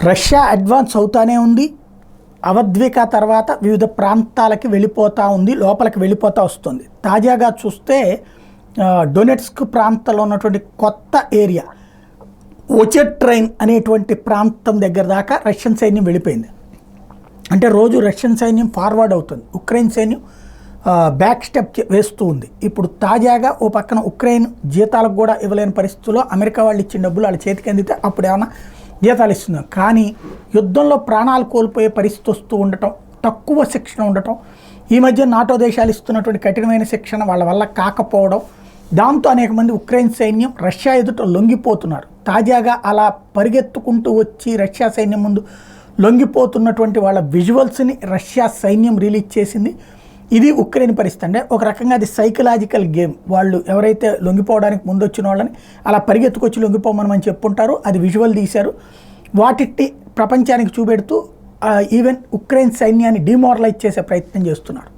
Russia advance అవుతానే ఉంది. అవద్విక తర్వాత వివిధ ప్రాంతాలకి వెళ్ళిపోతూ ఉంది, లోపలికి వెళ్ళిపోతూ వస్తుంది. తాజాగా చూస్తే డొనెట్స్క్ ప్రాంతంలో ఉన్నటువంటి కొత్త ఏరియా ఒచెట్రైన్ అనేటువంటి ప్రాంతం దగ్గర దాకా రష్యన్ సైన్యం వెళ్ళిపోయింది. అంటే రోజు రష్యన్ సైన్యం ఫార్వర్డ్ అవుతుంది, ఉక్రెయిన్ సైన్యం బ్యాక్ స్టెప్ వేస్తూ ఉంది. ఇప్పుడు తాజాగా ఓ పక్కన ఉక్రెయిన్ జీతాలకు కూడా ఇవ్వలేని పరిస్థితుల్లో అమెరికా వాళ్ళు ఇచ్చిన డబ్బులు వాళ్ళ చేతికి అందితే అప్పుడు ఏమైనా జీతాలు ఇస్తున్నారు. కానీ యుద్ధంలో ప్రాణాలు కోల్పోయే పరిస్థితి వస్తూ ఉండటం, తక్కువ శిక్షణ ఉండటం, ఈ మధ్య నాటో దేశాలు ఇస్తున్నటువంటి కఠినమైన శిక్షణ వాళ్ళ వల్ల కాకపోవడం, దాంతో అనేక మంది ఉక్రెయిన్ సైన్యం రష్యా ఎదుట లొంగిపోతున్నారు. తాజాగా అలా పరిగెత్తుకుంటూ వచ్చి రష్యా సైన్యం ముందు లొంగిపోతున్నటువంటి వాళ్ళ విజువల్స్ని రష్యా సైన్యం రిలీజ్ చేసింది. ఇది ఉక్రెయిన్ పరిస్థితి. అంటే ఒక రకంగా అది సైకలాజికల్ గేమ్. వాళ్ళు ఎవరైతే లొంగిపోవడానికి ముందు వచ్చిన వాళ్ళని అలా పరిగెత్తుకొచ్చి లొంగిపోమని చెప్పుంటారు, అది విజువల్ తీశారు. వాటిని ప్రపంచానికి చూపెడుతూ ఈవెన్ ఉక్రెయిన్ సైన్యాన్ని డిమోరలైజ్ చేసే ప్రయత్నం చేస్తున్నారు.